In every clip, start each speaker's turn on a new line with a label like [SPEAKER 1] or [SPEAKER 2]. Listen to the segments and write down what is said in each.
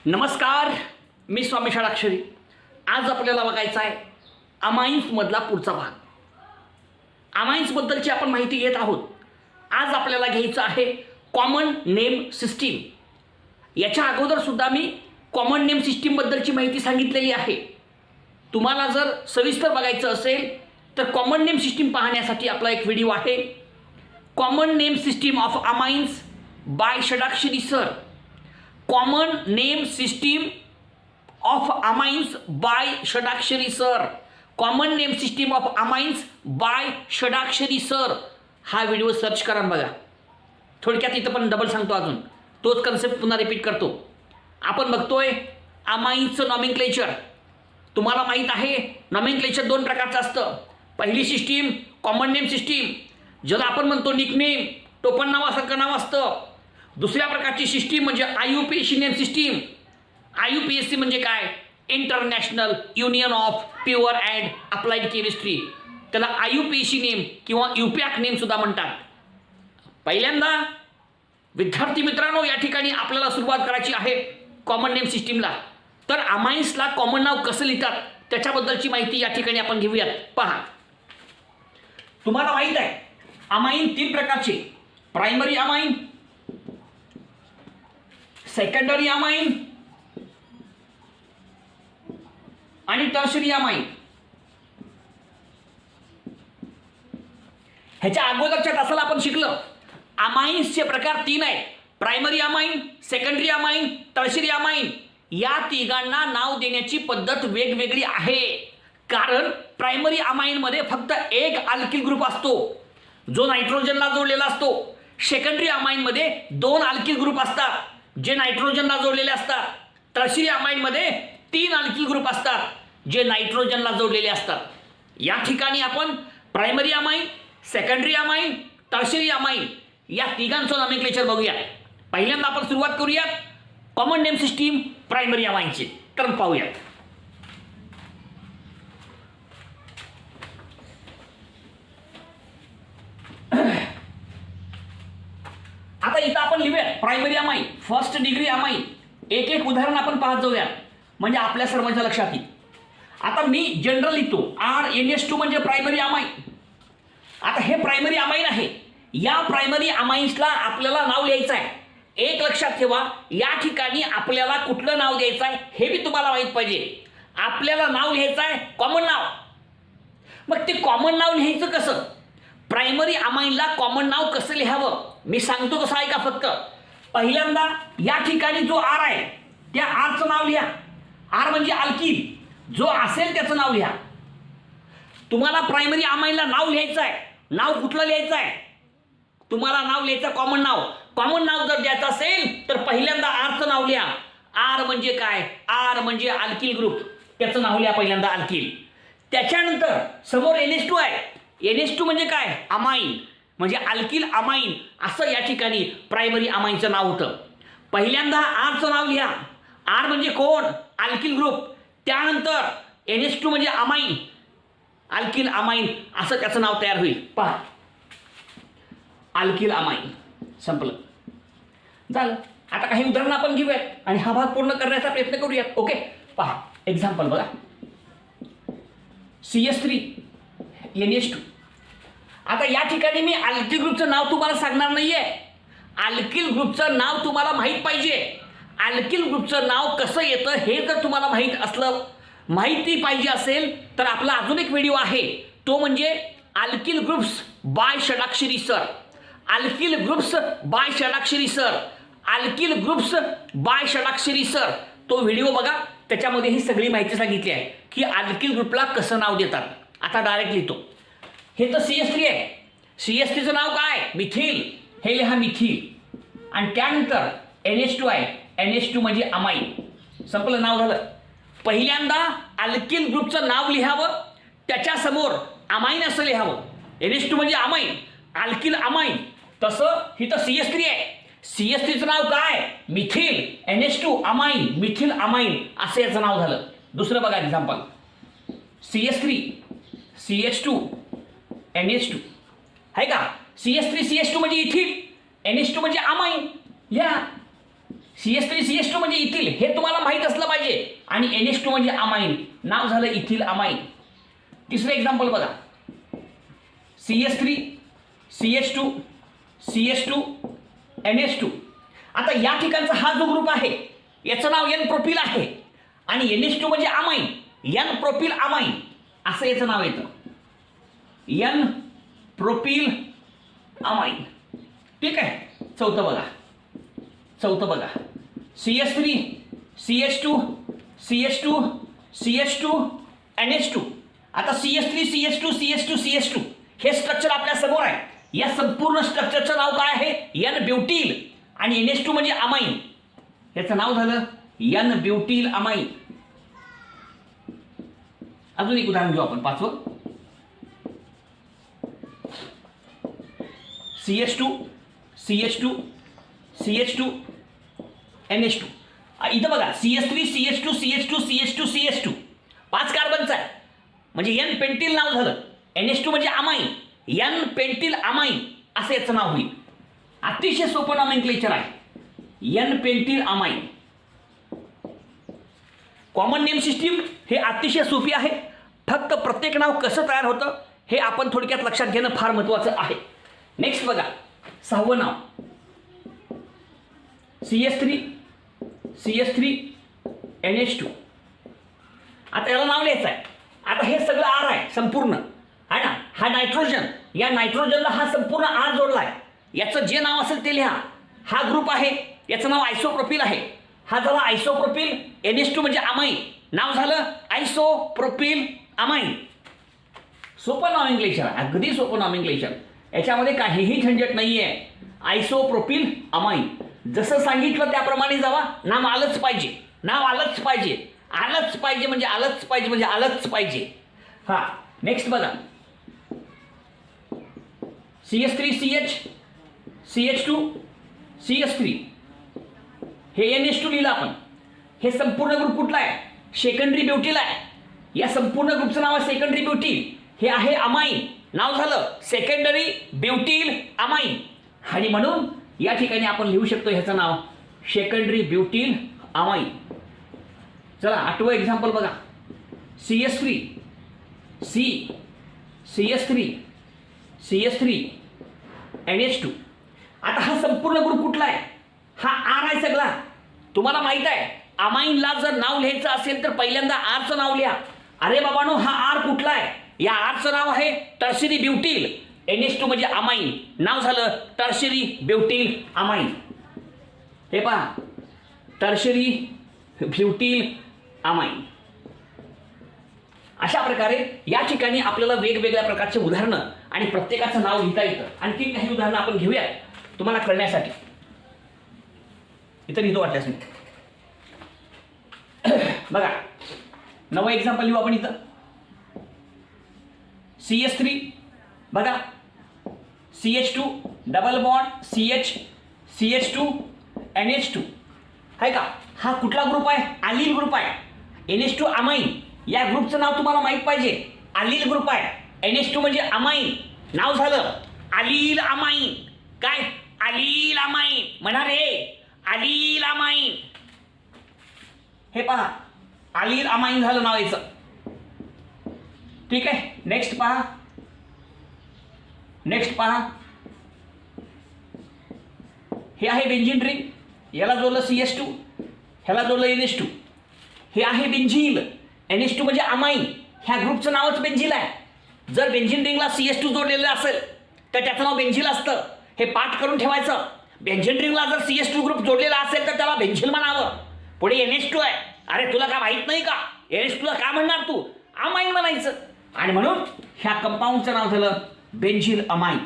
[SPEAKER 1] नमस्कार, मी स्वामी षडाक्षरी. आज आपल्याला बघायचा आहे अमाइन्समधला पुढचा भाग. अमाइन्सबद्दलची आपण माहिती घेत आहोत. आज आपल्याला घ्यायचं आहे कॉमन नेम सिस्टीम. याच्या अगोदरसुद्धा मी कॉमन नेम सिस्टीमबद्दलची माहिती सांगितलेली आहे. तुम्हाला जर सविस्तर बघायचं असेल तर कॉमन नेम सिस्टीम पाहण्यासाठी आपला एक व्हिडिओ आहे, common name system of amines by Shadakshari sir. Common name system of amines by Shadakshari sir. Common name system of amines by Shadakshari sir हा व्हिडिओ सर्च करा बघा. थोडक्यात इथं पण डबल सांगतो, अजून तोच कन्सेप्ट पुन्हा रिपीट करतो. आपण बघतोय अमाइन्सचं नॉमेनक्लेचर. तुम्हाला माहीत आहे नॉमेनक्लेचर दोन प्रकारचं असतं. पहिली सिस्टीम कॉमन नेम सिस्टीम, ज्याला आपण म्हणतो निकनेम, टोपण नावासारखं नाव असतं. दुसऱ्या प्रकारची सिस्टीम म्हणजे IUPAC नेम सिस्टीम. IUPAC म्हणजे काय? International union of pure and applied chemistry. त्याला IUPAC नेम किंवा UPAC नेम सुद्धा म्हणतात. पहिल्यांदा विद्यार्थी मित्रांनो, या ठिकाणी आपल्याला सुरुवात करायची आहे कॉमन नेम सिस्टीमला. तर अमाइन्सला कॉमन नाव कसं लिहितात त्याच्याबद्दलची माहिती या ठिकाणी आपण घेऊयात. पहा, तुम्हाला माहीत आहे अमाइन तीन प्रकारचे: प्रायमरी अमाइन, सेकंडरी अमाइन आणि टर्शरी अमाइन. ह्याच्या अगोदरच्या तासाला आपण शिकलो अमाइन्सचे प्रकार तीन आहेत: primary amine, secondary amine, tertiary amine. या तिघांना नाव देण्याची पद्धत वेगवेगळी आहे. कारण प्रायमरी अमाइनमध्ये फक्त एक अल्किल ग्रुप असतो जो नायट्रोजनला जोडलेला असतो. सेकंडरी अमाइनमध्ये दोन अल्किल ग्रुप असतात जे नायट्रोजनला जोडलेले असतात. टर्शरी अमाइनमध्ये तीन अल्किल ग्रुप असतात जे नायट्रोजनला जोडलेले असतात. या ठिकाणी आपण primary amine, secondary amine, tertiary amine या तिघांचं नॉमेनक्लेचर बघूया. पहिल्यांदा आपण सुरुवात करूयात कॉमन नेम सिस्टीम प्रायमरी अमाइनची. तर पाहूयात. आता इथं आपण लिहूया primary amine, first degree amine. एक एक उदाहरण आपण पाहत जाऊया म्हणजे आपल्या सर्वांच्या लक्षात येईल. आता मी जनरल लिहितो RNS2 म्हणजे प्रायमरी अमाइन. आता हे प्रायमरी अमाइन आहे. या प्रायमरी अमाइन्सला आपल्याला नाव लिहायचं आहे. एक लक्षात ठेवा, या ठिकाणी आपल्याला कुठलं नाव द्यायचं आहे हे बी तुम्हाला माहीत पाहिजे. आपल्याला नाव लिहायचं आहे कॉमन नाव. मग ते कॉमन नाव लिहायचं कसं? प्रायमरी अमाइनला कॉमन नाव कसं लिहावं मी सांगतो, कसं आहे का? फक्त पहिल्यांदा या ठिकाणी जो R आहे त्या Rचं नाव लिहा. R म्हणजे अल्किल, जो असेल त्याचं नाव लिहा. तुम्हाला प्रायमरी अमाइनला नाव लिहायचं आहे. नाव कुठलं लिहायचं आहे? तुम्हाला नाव लिहायचं कॉमन नाव. कॉमन नाव जर द्यायचं असेल तर पहिल्यांदा Rचं नाव लिहा. R म्हणजे काय? R म्हणजे अल्किल ग्रुप, त्याचं नाव लिहा पहिल्यांदा अल्किल. त्याच्यानंतर समोर NH2 आहे. NH2 म्हणजे काय? अमाइन, म्हणजे अल्किल अमाइन असं या ठिकाणी प्रायमरी अमाइनचं नाव होतं. पहिल्यांदा Rचं नाव लिहा. R म्हणजे कोण? Alkyl group. त्यानंतर NH2 म्हणजे अमाइन, अल्किल अमाइन असं त्याचं नाव तयार होईल. पहा, अल्किल अमाइन संपलं, झालं. आता काही उदाहरणं आपण घेऊयात आणि हा भाग पूर्ण करण्याचा प्रयत्न करूयात. ओके, पहा एक्झाम्पल बघा. CS3 NH2. आता या ठिकाणी मी अल्किल ग्रुपचं नाव तुम्हाला सांगणार नाहीये. अल्किल ग्रुपचं नाव तुम्हाला माहीत पाहिजे. अल्किल ग्रुपचं नाव कसं येतं हे जर तुम्हाला माहिती पाहिजे असेल तर आपला अजून एक व्हिडिओ आहे, तो म्हणजे alkyl groups by Shadakshari sir. Alkyl groups by Shadakshari sir, alkyl groups by Shadakshari sir. तो व्हिडिओ बघा, त्याच्यामध्ये ही सगळी माहिती सांगितली आहे की अल्किल ग्रुपला कसं नाव देतात. आता डायरेक्ट लिहितो. हे तर CS3 आहे. CS3चं नाव काय? मिथिल. हे लिहा मिथिल. आणि त्यानंतर NH2 आहे. NH2 म्हणजे अमाइन. संपलं, नाव झालं. पहिल्यांदा अल्किल ग्रुपचं नाव लिहावं, त्याच्यासमोर अमाइन असं लिहावं. NH2 म्हणजे अमाइन, अल्किल अमाइन. तसं ही तर CS3 आहे. CS3चं नाव काय? Methyl. NH2 amine, methyl amine असं याचं नाव झालं. दुसरं बघा एक्झाम्पल. CS3 CH2 NH2 आहे का? CS3 CH2 म्हणजे इथिल, NH2 म्हणजे अमाइन. या CH3 CH2 म्हणजे इथिल, हे तुम्हाला माहीत असलं पाहिजे. आणि NH2 म्हणजे अमाइन, नाव झालं इथिल अमाइन. तिसरं एक्झाम्पल बघा, CH3 CH2 CH2 NH2. आता या ठिकाणचा हा जो ग्रुप आहे याचं नाव N प्रोपिल आहे आणि NH2 म्हणजे अमाइन, N प्रोपिल अमाइन असं याचं नाव येतं, N प्रोपिल अमाइन. ठीक आहे. चौथं बघा CH3 CH2 CH2 CH2 NH2. आता CH3 CH2 CH2 CH2 हे स्ट्रक्चर आपल्या समोर आहे. या संपूर्ण स्ट्रक्चरचं नाव काय आहे? N ब्युटील. आणि NH2 म्हणजे अमाइन, याचं नाव झालं N ब्युटील अमाइन. अजून एक उदाहरण घेऊ आपण, पाचवं. CH2 CH2 CH2 NH2. इथं बघा CH3 CH2 CH2 CH2 CH2 5 कार्बनचा आहे, म्हणजे N पेंटिल नाव झालं. NH2 म्हणजे अमाइन, N पेंटिल अमाइन असं याचं नाव होईल. अतिशय सोपं नॉमेनक्लेचर आहे, N pentyl amine. Common name system हे अतिशय सोपी आहे, फक्त प्रत्येक नाव कसं तयार होतं हे आपण थोडक्यात लक्षात घेणं फार महत्त्वाचं आहे. नेक्स्ट बघा, 6वं नाव CH3 CH3 NH2. आता याला नाव लिहायचं आहे. आता हे सगळं R आहे संपूर्ण, आहे ना. हा नायट्रोजन, या नायट्रोजनला हा संपूर्ण R जोडला आहे. याचं जे नाव असेल ते लिहा. हा ग्रुप आहे, याचं नाव आयसोप्रोपिल आहे. हा झाला आयसोप्रोपिल. NH2 म्हणजे अमाइन, नाव झालं आयसोप्रोपिल अमाइन. सोपं नॉमेनक्लेचर, अगदी सोपं नॉमेनक्लेचर, याच्यामध्ये काहीही झंझट नाही आहे. आयसोप्रोपिल अमाइन, जसं सांगितलं त्याप्रमाणे जावा. नाम आलंच पाहिजे, नाव आलंच पाहिजे, आलंच पाहिजे म्हणजे आलंच पाहिजे म्हणजे आलंच पाहिजे. हा. नेक्स्ट बघा, CH3 CH CH2 CH3 हे NH2 लिहिलं आपण. हे संपूर्ण ग्रुप कुठला आहे? सेकंडरी ब्युटील आहे. या संपूर्ण ग्रुपचं नाव आहे सेकंडरी ब्युटील. हे आहे अमाइन, नाव झालं सेकंडरी ब्युटील अमाइन. आणि म्हणून या ठिकाणी आपण लिहू शकतो ह्याचं नाव सेकंडरी ब्युटील अमाइन. चला 8वं एक्झाम्पल बघा, CH3 CH3 CH3 NH2. आता हा संपूर्ण ग्रुप कुठला आहे? हा R आहे सगळा. तुम्हाला माहित आहे अमाइनला जर नाव लिहायचं असेल तर पहिल्यांदा Rचं नाव लिहा. अरे बाबांनो, हा R कुठला आहे? या Rचं नाव आहे टर्शरी ब्युटील. NH2 म्हणजे अमाइन, नाव झालं टर्शरी ब्युटील अमाइन. हे पहा, टर्शरी ब्युटील अमाइन. अशा प्रकारे या ठिकाणी आपल्याला वेगवेगळ्या प्रकारचे उदाहरणं आणि प्रत्येकाचं नाव लिहिता येतं. आणखी काही उदाहरणं आपण घेऊया तुम्हाला कळण्यासाठी. इथं लिहितो वाटल्यास मी. बघा 9वं एक्झाम्पल लिहू आपण इथं. CH3 बघा, CH2 double bond CH2 NH2 आहे का. हा कुठला ग्रुप आहे? अलील ग्रुप आहे. NH2 अमाइन, या ग्रुपचं नाव तुम्हाला माहित पाहिजे. अलील ग्रुप आहे. NH2 म्हणजे अमाइन, नाव झालं अलील अमाइन. काय? अलील अमाइन म्हणा रे, अलील अमाइन. हे पहा, अलील अमाइन झालं नाव याचं. ठीक आहे. नेक्स्ट पहा, हे आहे बेंझिन रिंग. याला जोडलं CH2, ह्याला जोडलं NH2. हे आहे बेंझिल. NH2 म्हणजे अमाइन, ह्या ग्रुपचं नावच बेंझिल आहे. जर बेंझिन रिंगला CH2 जोडलेलं असेल तर त्याचं नाव बेंझिल असतं. हे पाठ करून ठेवायचं. बेंझिन रिंगला जर CH2 ग्रुप जोडलेला असेल तर त्याला बेंझिल म्हणावं. पुढे NH2 आहे. अरे तुला काय माहित नाही का? NH2 ला काय म्हणणार तू? अमाइन म्हणायचं. आणि म्हणून ह्या कंपाऊंडचं नाव झालं बेंझिल अमाइन.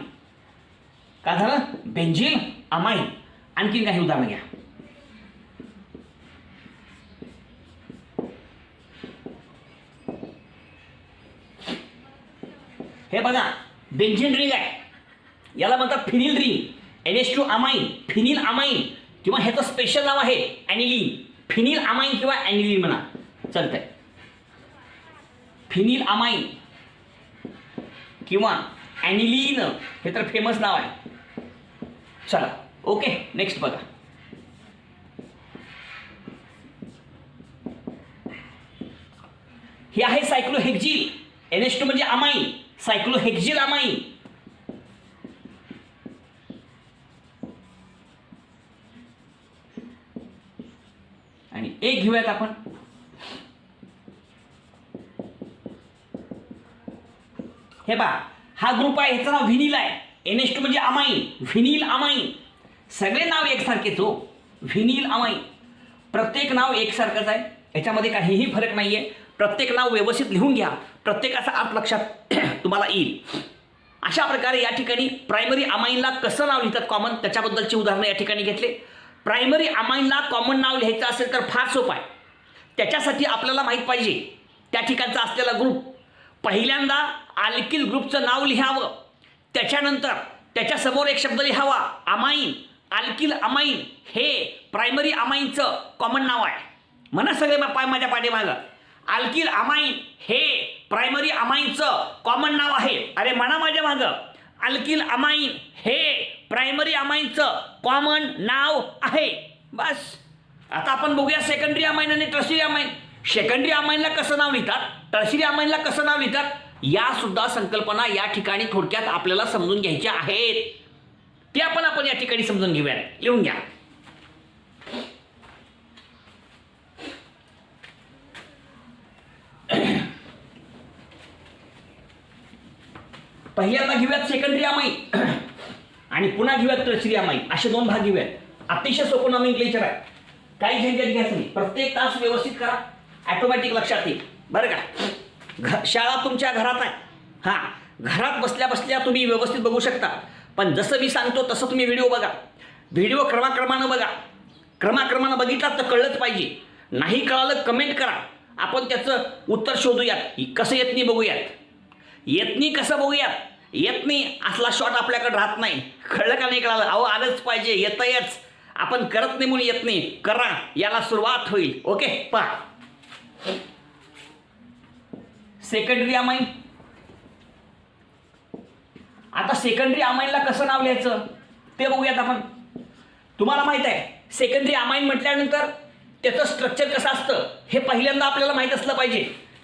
[SPEAKER 1] का झालं? Benzyl amine. आणखीन काही उदाहरण घ्या. हे बघा, बेंझिन रिंग आहे, याला म्हणतात phenyl ring. NH2 amine, phenyl amine, किंवा ह्याचं स्पेशल नाव आहे ॲनिलीन. फिनिल अमाइन किंवा ॲनिलीन म्हणा, चालतंय. फिनिल अमाइन किंवा ॲनिलीन हे तर फेमस नाव आहे. चला ओके. नेक्स्ट बघा, हे आहे सायक्लोहेक्झिल. NH2 म्हणजे अमाइन, सायक्लोहेक्झिल अमाइन. आणि एक घेऊयात आपण, हे बा हा ग्रुप आहे, ह्याचं नाव व्हिनिल आहे. NH2 म्हणजे अमाइन, व्हिनिल अमाइन. सगळे नाव एकसारखेच हो, व्हिनिल अमाइन. प्रत्येक नाव एकसारखंच आहे, याच्यामध्ये काहीही फरक नाहीये. प्रत्येक नाव व्यवस्थित लिहून घ्या, प्रत्येकाचा अर्थ लक्षात तुम्हाला येईल. अशा प्रकारे या ठिकाणी प्रायमरी अमाइनला कसं नाव लिहितात कॉमन, त्याच्याबद्दलची उदाहरणं या ठिकाणी घेतले. प्रायमरी अमाइनला कॉमन नाव लिहायचं असेल तर फार सोपं आहे. त्याच्यासाठी आपल्याला माहीत पाहिजे त्या ठिकाणचा असलेला ग्रुप. पहिल्यांदा अल्किल ग्रुपचं नाव लिहावं, त्याच्यानंतर त्याच्यासमोर एक शब्द लिहावा अमाइन. अल्किल अमाइन हे प्रायमरी अमाइनचं कॉमन नाव आहे. म्हणा सगळे माझ्या पाठीमागं, अल्किल अमाइन हे प्रायमरी अमाइनचं कॉमन नाव आहे. अरे म्हणा माझ्या मागं, अल्किल अमाइन हे प्रायमरी अमाइनचं कॉमन नाव आहे. बस. आता आपण बघूया सेकंडरी अमाइन आणि टर्शियरी अमाइन. सेकंडरी अमाइनला कसं नाव लिहितात, टर्शियरी अमाइनला कसं नाव लिहितात, या सुद्धा संकल्पना या ठिकाणी थोडक्यात आपल्याला समजून घ्यायच्या आहेत. ते आपण या ठिकाणी समजून घेऊया. लिहून घ्या. पहिल्यांदा घेऊयात सेकंडरी अमाइन आणि पुन्हा घेऊयात टर्शियरी अमाइन. असे दोन भाग घेऊयात. अतिशय सोपं नॉमेनक्लेचर आहे, काही झंझट घ्यायचं नाही. प्रत्येक तास व्यवस्थित करा, ऑटोमॅटिक लक्षात येईल बरं का. शाळा तुमच्या घरात आहे, हां, घरात बसल्या बसल्या तुम्ही व्यवस्थित बघू शकता. पण जसं मी सांगतो तसं तुम्ही व्हिडिओ बघा. व्हिडिओ क्रमाक्रमानं बघा. क्रमाक्रमानं बघितलात तर कळलंच पाहिजे. नाही कळालं कमेंट करा, आपण त्याचं उत्तर शोधूयात. कसं येत नाही बघूयात. येत नाही कसं बघूयात. येत नाही असला शॉट आपल्याकडे राहत नाही. कळलं का नाही कळालं, अहो आलंच पाहिजे, येतंयच. आपण करत नाही म्हणून येत नाही, करा, याला सुरुवात होईल. ओके, पहा सेकंडरी अमाइन. आता सेकंडरी अमाइनला कसं नाव लिहायचं ते बघूयात आपण. तुम्हाला माहित आहे सेकंडरी अमाइन म्हटल्यानंतर त्याचं स्ट्रक्चर कसं असतं हे पहिल्यांदा आपल्याला माहीत असलं पाहिजे.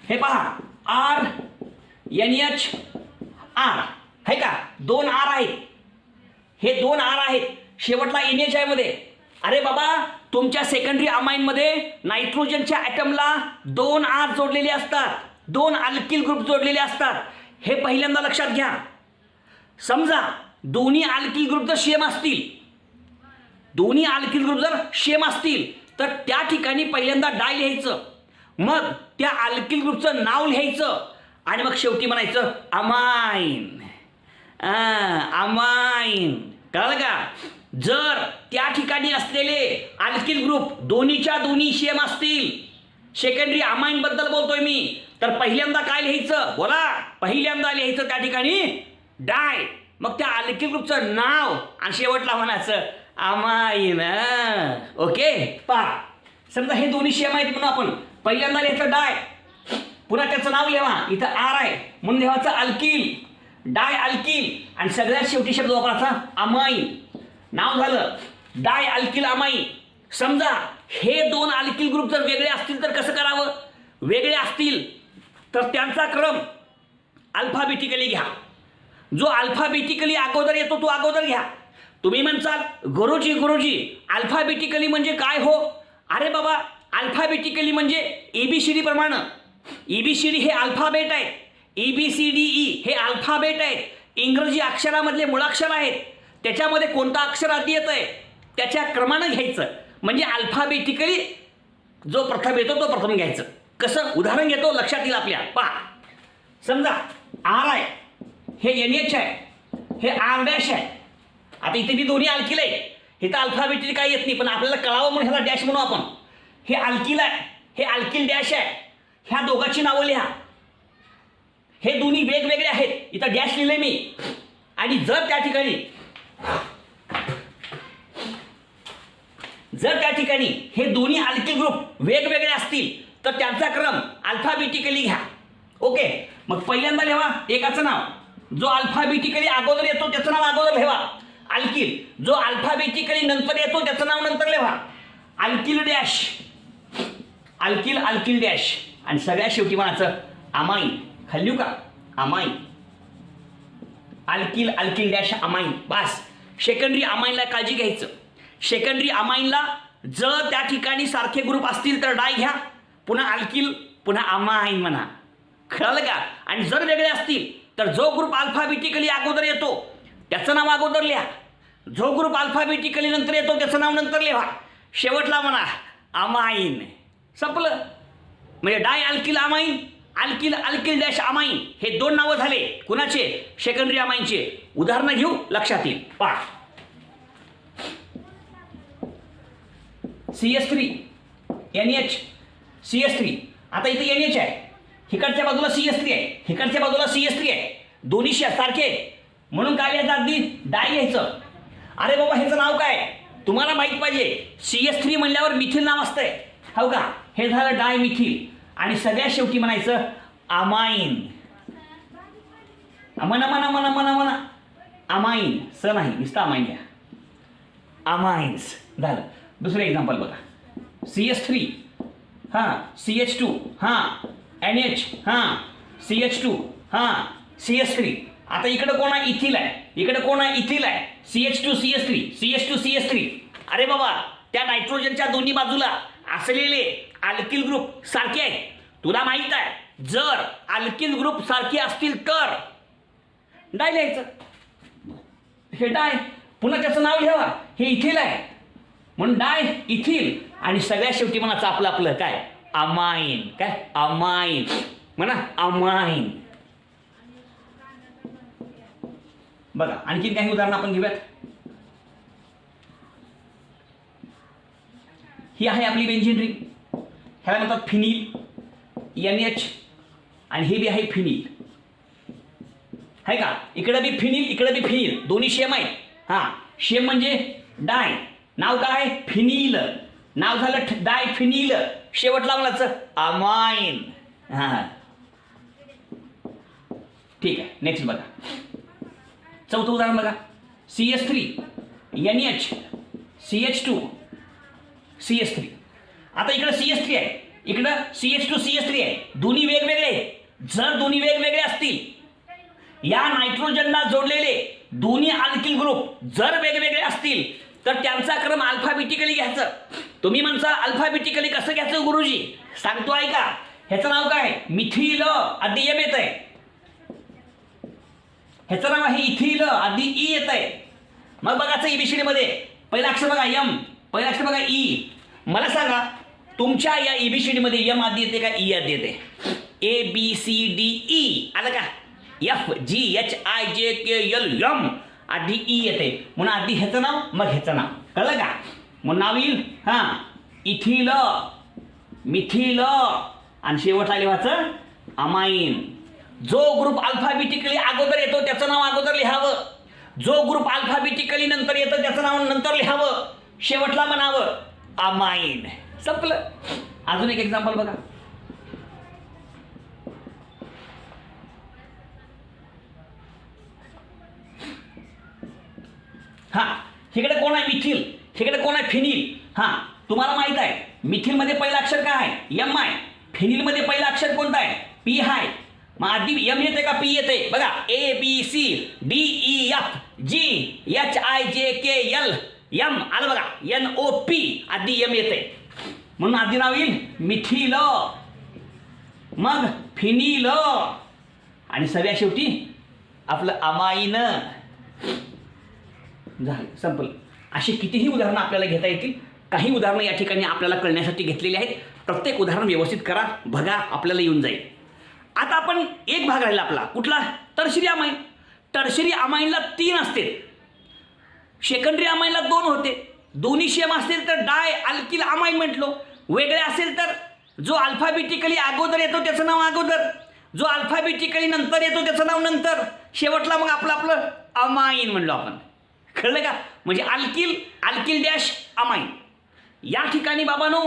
[SPEAKER 1] हे पहा, RNH R आहे का, 2 R आहेत. हे 2 R आहेत, शेवटला NH आहे मध्ये. अरे बाबा, तुमच्या सेकंडरी अमाइनमध्ये नायट्रोजनच्या ॲटमला 2 R जोडलेले असतात, 2 अल्किल ग्रुप जोडलेले असतात. हे पहिल्यांदा लक्षात घ्या. समजा दोन्ही अल्किल ग्रुप जर सेम असतील, दोन्ही अल्किल ग्रुप जर सेम असतील तर त्या ठिकाणी पहिल्यांदा डाय लिहायचं, मग त्या अल्किल ग्रुपचं नाव लिहायचं आणि मग शेवटी म्हणायचं अमाइन. अमाइन, कळलं का. जर त्या ठिकाणी असलेले अल्किल ग्रुप दोन्हीच्या दोन्ही सेम असतील, सेकंडरी अमाइन बद्दल बोलतोय मी, तर पहिल्यांदा काय लिहायचं बोला. पहिल्यांदा लिहायचं त्या ठिकाणी डाय, मग त्या अल्किल ग्रुपचं नाव आणि शेवटला म्हणायचं अमाइन. ओके, पहा समजा हे दोन्ही सेम आहेत म्हणून आपण पहिल्यांदा लिहायचं डाय, पुन्हा त्याचं नाव लिहा. इथं R आहे म्हणून लिहायचं अल्किल, डाय अल्किल, आणि सगळ्यात शेवटी शब्द वापरायचा अमाइन. नाव झालं डाय अल्किल अमाइन. समजा हे 2 अल्किल ग्रुप जर वेगळे असतील तर कसं करावं. वेगळे असतील तर त्यांचा क्रम अल्फाबेटिकली घ्या. जो अल्फाबेटिकली अगोदर येतो तो अगोदर घ्या. तुम्ही म्हणसाल गुरुजी अल्फाबेटिकली म्हणजे काय हो. अरे बाबा, अल्फाबेटिकली म्हणजे ABCD प्रमाणे. ABCD हे अल्फाबेट आहेत, ABCDE हे अल्फाबेट आहेत, इंग्रजी अक्षरामधले मुळाक्षर आहेत. त्याच्यामध्ये कोणतं अक्षर आधी येतं आहे त्याच्या क्रमानं घ्यायचं. म्हणजे अल्फाबेटिकली जो प्रथम येतो तो प्रथम घ्यायचं. कसं, उदाहरण घेतो लक्षात येईल आपल्या. पहा, समजा R आहे, हे NH आहे, हे R' आहे. आता इथे मी दोन्ही अल्किल आहे, हे तर अल्फाबेटिकली काही येत नाही, पण आपल्याला कळावं म्हणून ह्याला डॅश म्हणू आपण. हे अल्किल आहे, हे अल्किल डॅश आहे. ह्या दोघांची नावं लिहा. हे दोन्ही वेगवेगळे आहेत, इथं डॅश लिहिले मी. आणि जर त्या ठिकाणी हे दोन्ही अल्किल ग्रुप वेगवेगळे असतील तर त्यांचा क्रम अल्फाबेटिकली घ्या. ओके, मग पहिल्यांदा लिहा एकाचं नाव. जो अल्फाबेटिकली अगोदर येतो त्याचं नाव अगोदर लिहा अल्किल. जो अल्फाबेटिकली नंतर येतो त्याचं नाव नंतर लिहा alkyl dash. Alkyl alkyl dash. आणि सगळ्यात शेवटी म्हणायचं अमाईन. खाल्ली का amine, alkyl alkyl dash amine. बस सेकंडरी अमाईनला काळजी घ्यायचं. सेकंडरी अमाईनला जर त्या ठिकाणी सारखे ग्रुप असतील तर डाय घ्या, पुन्हा अल्किल पुन्हा अमाईन म्हणा. कळलं का? आणि जर वेगळे असतील तर जो ग्रुप अल्फाबेटिकली अगोदर येतो त्याचं नाव अगोदर लिहा, जो ग्रुप अल्फाबेटिकली नंतर येतो त्याचं नाव नंतर लिहा, शेवटला म्हणा अमाईन. संपलं. म्हणजे डाय alkyl amine, alkyl alkyl dash amine हे दोन नावं झाले. कुणाचे? सेकंडरी अमाईनचे. उदाहरणं घेऊ, लक्षात येईल. पहा CS3 NH CS3. आता इथे NH आहे, हिकडच्या बाजूला CS3 आहे, हिकडच्या बाजूला CS3 आहे, दोन्ही सारखे आहेत. म्हणून काय लिहायचं? अगदी डाय घ्यायचं. अरे बाबा ह्याचं नाव काय तुम्हाला माहीत पाहिजे. CS3 म्हणल्यावर मिथिल नाव असतंय, हो का? हे झालं डाय मिथिल. आणि सगळ्यात शेवटी म्हणायचं अमाईन. म्हणा म्हणा म्हणा म्हणा म्हणा अमाईन. स नाही, नुसतं अमाईन घ्या, अमाईन्स झालं. दुसरं एक्झाम्पल बघा. CS3 हां, CH2 हां, NH हां, CH2 हां, CS3. आता इकडं कोण आहे? इथिल आहे. इकडे कोण आहे? इथिल आहे. CH2 CS3 CH2 CS3. अरे बाबा त्या नायट्रोजनच्या दोन्ही बाजूला असलेले अल्किल ग्रुप सारखे आहेत. तुला माहित आहे जर अल्किल ग्रुप सारखे असतील तर डाय लिहायचं. हे डाय, पुन्हा त्याचं नाव लिहावा, हे इथिल आहे म्हणून डाय इथिल. आणि सगळ्यात शेवटी म्हणायचं आपलं आपलं काय? अमाईन. काय? अमाईन म्हणा, अमाईन. बघा आणखीन काही उदाहरणं आपण घेऊयात. ही आहे आपली बेंझिन रिंग, ह्याला म्हणतात फिनिल NH, आणि हे बी आहे फिनिल, आहे का? इकडं बी फिनिल, इकडं बी फिनिल, दोन्ही सेम आहेत. हां, सेम म्हणजे डाय. नाव काय? फिनिल. नाव झालं डाय फिनिल. शेवटला म्हणायचं अमाईन. हां ठीक आहे. नेक्स्ट बघा, चौथं उदाहरण बघा. CS3 NH CH2 CS3. आता इकडं CS3 आहे, इकडं CH2 CS3 आहे. दोन्ही वेगवेगळे आहेत. जर दोन्ही वेगवेगळे असतील, या नायट्रोजनला जोडलेले दोन्ही अल्किल ग्रुप जर वेगवेगळे असतील तर त्यांचा क्रम अल्फाबेटिकली घ्यायचं. तुम्ही म्हणता अल्फाबेटिकली कसं घ्यायचं गुरुजी? सांगतो ऐका. ह्याचं नाव काय? मिथिल. आधी एम येत आहे. ह्याचं नाव आहे इथिल, आधी ई येत आहे. मग बघायचं EBCD मध्ये पहिला अक्षर बघा एम, पहिला अक्षर बघा ई. मला सांगा तुमच्या या EBCD मध्ये एम आधी येते का ई आधी येते? ABCDE आलं का? FGHIJKL एम आधी ई येते. म्हणून आधी ह्याचं नाव मग ह्याचं नाव. कळलं का? मग नाव येईल हां इथिल, मिथिल, आणि शेवटला लिहायचं अमाईन. जो ग्रुप अल्फाबेटिकली अगोदर येतो त्याचं नाव अगोदर लिहावं, जो ग्रुप अल्फाबेटिकली नंतर येतं त्याचं नाव नंतर लिहावं, शेवटला म्हणावं अमाईन. संपलं. अजून एक एक्झाम्पल बघा. हां, इकडे कोण आहे? मिथिल. इकडे कोण आहे? फिनिल. हां, तुम्हाला माहित आहे मिथिलमध्ये पहिलं अक्षर काय आहे? एम आहे. फिनिलमध्ये पहिलं अक्षर कोणतं आहे? पी आहे. मग आधी एम येते का पी येते? बघा ABCDEFGHIJKL एम आलं बघा. NOP आधी एम येते म्हणून आधी नाव येईल मिथिल, मग फिनिल, आणि सगळ्या शेवटी आपलं अमाईन. झालं, संपलं. अशी कितीही उदाहरणं आपल्याला घेता येतील. काही उदाहरणं या ठिकाणी आपल्याला कळण्यासाठी घेतलेली आहेत. प्रत्येक उदाहरण व्यवस्थित करा, बघा, आपल्याला येऊन जाईल. आता आपण एक भाग राहिला आपला, कुठला? Tertiary amine. टर्शरी अमाईनला 3 असते, सेकंडरी अमाईनला 2 होते. दोन्ही सेम असतील तर डाय अल्किल अमाईन म्हटलो. वेगळे असेल तर जो अल्फाबेटिकली अगोदर येतो त्याचं नाव अगोदर, जो अल्फाबेटिकली नंतर येतो त्याचं नाव नंतर, शेवटला मग आपलं अमाईन म्हणलो आपण. कळलं का? म्हणजे अल्किल अल्किल डॅश अमाईन. या ठिकाणी बाबांनो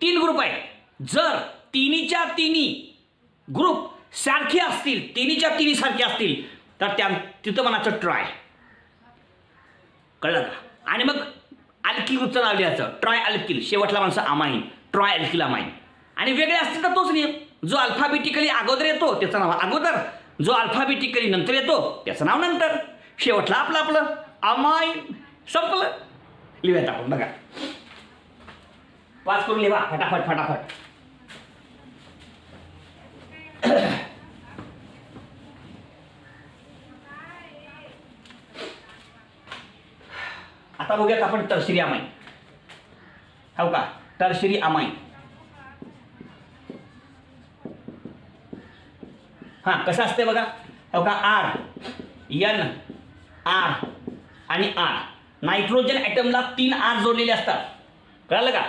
[SPEAKER 1] 3 ग्रुप आहेत. जर तिन्हीच्या तिन्ही ग्रुप सारखे असतील, तिन्हीच्या तिन्ही सारखे असतील तर तिथं म्हणायचं ट्राय. कळलं का? आणि मग अल्किल ग्रुपचं नाव लिहायचं ट्राय अल्किल, शेवटला माणसं अमाईन, ट्राय अल्किल अमाईन. आणि वेगळे असतील तर तोच नियम. जो अल्फाबेटिकली अगोदर येतो त्याचं नाव अगोदर, जो अल्फाबेटिकली नंतर येतो त्याचं नाव नंतर, शेवटला आपलं आपलं अमाईन. संपलं. लिहूयात आपण. बघा, वाच करून लिहा फटाफट फटाफट. आता बघूयात आपण टर्शरी अमाईन. हो का, टर्शरी अमाईन. हां, कसं असते बघा. हो का, आर, एन, आर आणि आर. नायट्रोजन ॲटमला 3 आर जोडलेले असतात. कळलं का.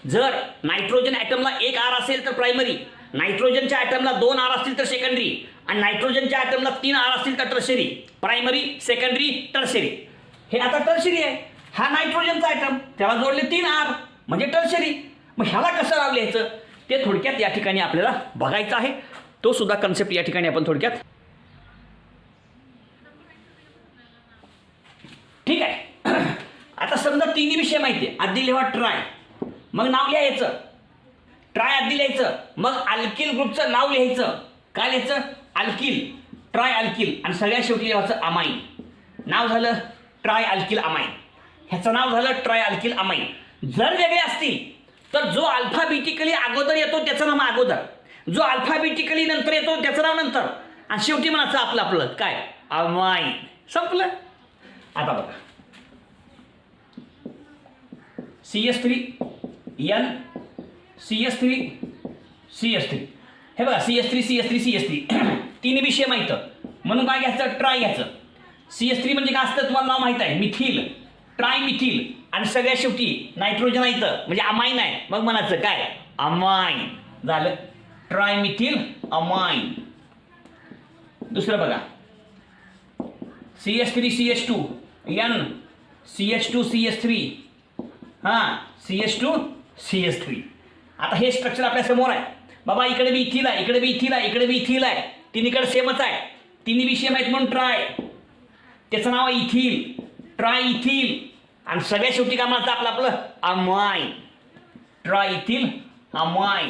[SPEAKER 1] जर नायट्रोजन ॲटमला 1 आर असेल तर प्रायमरी, नायट्रोजनच्या ॲटमला 2 आर असतील तर सेकंडरी, आणि नायट्रोजनच्या ॲटमला 3 आर असतील तर टर्शरी. Primary, secondary, tertiary. हे आता टर्शरी आहे. हा नायट्रोजनचा ॲटम, त्याला जोडले 3 आर म्हणजे टर्शरी. मग ह्याला कसं नाव लिहायचं ते थोडक्यात या ठिकाणी आपल्याला बघायचं आहे. तो सुद्धा कन्सेप्ट या ठिकाणी आपण थोडक्यात. ठीक आहे. आता समजा तिन्ही विषय माहिती आहे. आधी लिहा ट्राय, मग नाव लिहायचं. ट्राय आधी लिहायचं, मग अल्किल ग्रुपचं नाव लिहायचं. काय लिहायचं? अल्किल, ट्राय अल्किल, आणि सगळ्यात शेवटी लिहायचं अमाईन. नाव झालं ट्राय अल्किल अमाईन. ह्याचं नाव झालं ट्राय अल्किल अमाईन. जर वेगळे असतील तर जो अल्फाबेटिकली अगोदर येतो त्याचं नाव अगोदर, जो अल्फाबेटिकली नंतर येतो त्याचं नाव नंतर, आणि शेवटी म्हणायचं आपलं आपलं काय अमाईन. संपलं. आता बघा, CS3 N, CS3 CS3. हे बघा, CS3 CS3 CS3 तीन विषय माहीत म्हणून काय घ्यायचं? ट्राय घ्यायचं. CS3 म्हणजे काय असतं तुम्हाला नाव माहीत आहे, मिथिल, ट्राय मिथिल, आणि सगळ्या शेवटी नायट्रोजन आहे इथं म्हणजे अमाईन आहे. मग म्हणायचं काय अमाईन. झालं ट्राय मिथिल अमाईन. दुसरं बघा, CS3 CH2 N, CH2 CH3, हां CH2 CH3. आता हे स्ट्रक्चर आपल्या समोर आहे बाबा. इकडे बी इथिल आहे, इकडे बी इथिल आहे, इकडे बी इथिल आहे. तिन्हीकडे सेमच आहे. तिन्ही विषय माहीत म्हणून ट्राय, त्याचं नाव आहे इथिल, ट्राय इथिल, आणि सगळ्या शेवटी काय म्हणायचं आपलं आपलं अमाईन. Try ethyl amine.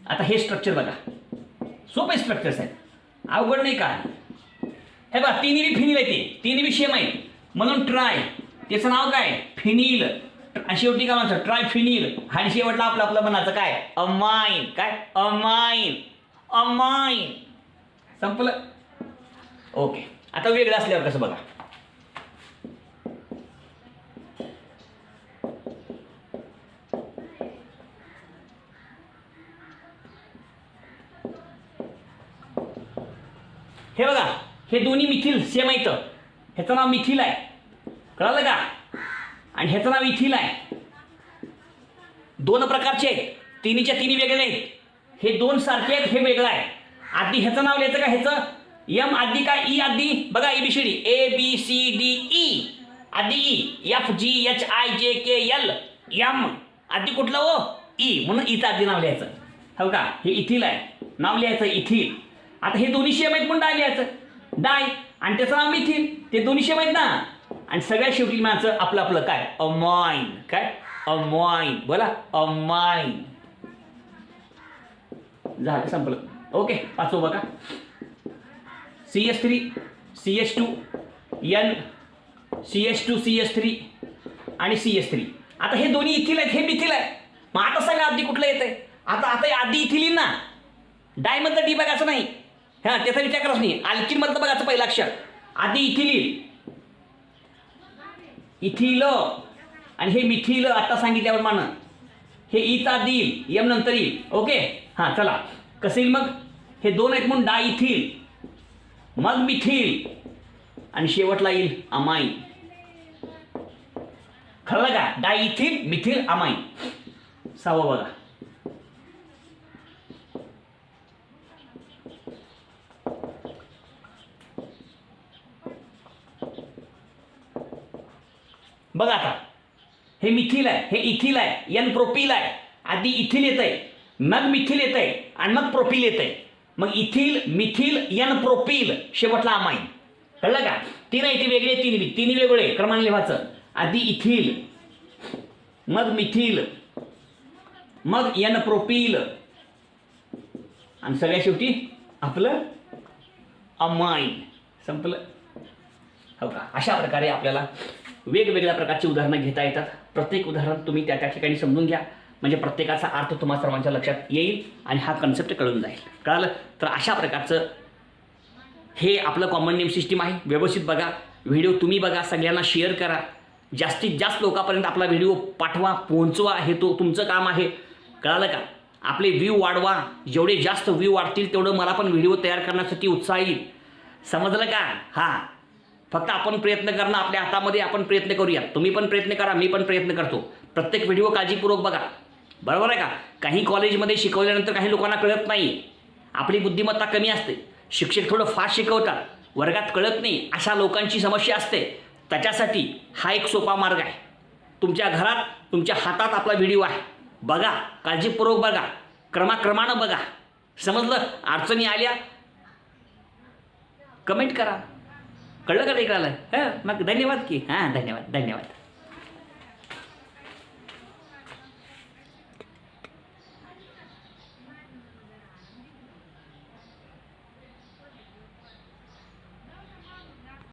[SPEAKER 1] आता हे स्ट्रक्चर बघा, सोपे स्ट्रक्चर्स आहेत, अवघड नाही काय. हे बघा, तिन्ही फिनिल आहे, ते तिन्ही विषय माहीत म्हणून ट्राय, त्याचं नाव काय फिनिल, आणि शेवटी काय म्हणायचं ट्राय फिनिल, आणि शेवटला आपलं आपलं म्हणायचं काय अमाईन. काय अमाईन अमाईन. संपलं. ओके. आता वेगळं असल्यावर कसं बघा. हे बघा, हे दोन्ही मिथिल सेम आहेत. ह्याचं नाव मिथिल आहे, कळलं का, आणि ह्याचं नाव इथिल आहे. दोन प्रकारचे आहेत, तिन्हीच्या तिन्ही वेगळे आहेत. हे दोन सारखे आहेत, हे वेगळं आहे. आधी ह्याचं नाव लिहायचं का, ह्याचं एम आधी काय ई आधी. बघा ABCD ABCDE आधी ई, FGHIJKL एम आधी कुठलं ओ ई, म्हणून ईचं आधी नाव लिहायचं. हो का, हे इथिल आहे, नाव लिहायचं इथिल. आता हे दोन्ही सेम आहेत म्हणून डाय लिहायचं डाय, आणि त्याचं नाव मिथिल. ते दोन्ही सेम आहेत ना, आणि सगळ्यात शेवटी म्हणायचं आपलं आपलं काय अमाईन. काय अमाईन. बोला अमाईन. झालं, संपलं. ओके. पाचवं बघा, CS3 CH2 N, CH2 CH3 आणि CS3. आता हे दोन्ही इथिल आहेत, हे मिथिल आहे. मग आता सांगा आधी कुठलं येतंय. आता आधी इथिल येईल ना, डायमधलं डी बघायचं नाही, हां त्याचा विचार करायचं नाही. अल्किलमधलं बघायचं पहिलं अक्षर. आधी इथिल येईल, इथिल, आणि हे मिथिल आता सांगितल्याप्रमाणे हे ईचा आधी येईल, एम नंतर येईल. ओके. हां चला, कसं येईल मग. हे दोन आहेत म्हणून डाय इथिल, मग मिथिल, आणि शेवटला येईल अमाईन. कळलं का, डाय इथिल मिथिल अमाईन. सहावं बघा, बघा आता हे मिथिल आहे, हे इथिल आहे, एन प्रोपिल आहे. आधी इथिल येत आहे, मग मिथिल येत आहे, आणि मग प्रोपिल येत आहे. मग इथिल मिथिल एन प्रोपिल, शेवटला अमाईन. कळलं का. तीन आहे ती वेगळे, तिन्ही वेगळे क्रमाने लिहायचं. आधी इथिल, मग मिथिल, मग एन प्रोपिल आणि सगळ्या शेवटी आपलं अमाइन. संपलं. हो का? अशा प्रकारे आपल्याला वेगवेगळ्या प्रकारची उदाहरणं घेता येतात. प्रत्येक उदाहरण तुम्ही त्या ठिकाणी समजून घ्या, म्हणजे प्रत्येकाचा अर्थ तुम्हा सर्वांच्या लक्षात येईल आणि हा कन्सेप्ट कळून जाईल. कळालं? तर अशा प्रकारचं हे आपलं कॉमन नेम सिस्टीम आहे. व्यवस्थित बघा व्हिडिओ, तुम्ही बघा, सगळ्यांना शेअर करा, जास्तीत जास्त लोकांपर्यंत आपला व्हिडिओ पाठवा, पोहोचवा. हे तुमचं काम आहे. कळालं का? आपले व्ह्यू वाढवा. जेवढे जास्त व्ह्यू वाढतील तेवढं मला पण व्हिडिओ तयार करण्यासाठी उत्साह येईल. समजलं का? हां, फक्त आपण प्रयत्न करणं आपल्या हातामध्ये. आपण प्रयत्न करूया. तुम्ही पण प्रयत्न करा, मी पण प्रयत्न करतो. प्रत्येक व्हिडिओ काळजीपूर्वक बघा. बरोबर आहे का? काही कॉलेजमध्ये शिकवल्यानंतर काही लोकांना कळत नाही. आपली बुद्धिमत्ता कमी असते. शिक्षक थोडं फास्ट शिकवतात, वर्गात कळत नाही, अशा लोकांची समस्या असते. त्याच्यासाठी हा एक सोपा मार्ग आहे. तुमच्या घरात, तुमच्या हातात आपला व्हिडिओ आहे. बघा, काळजीपूर्वक बघा, क्रमाक्रमानं बघा. समजलं? अडचणी आल्या कमेंट करा. कळलं का? नाही कळलं? हां, मग धन्यवाद की. हां, धन्यवाद.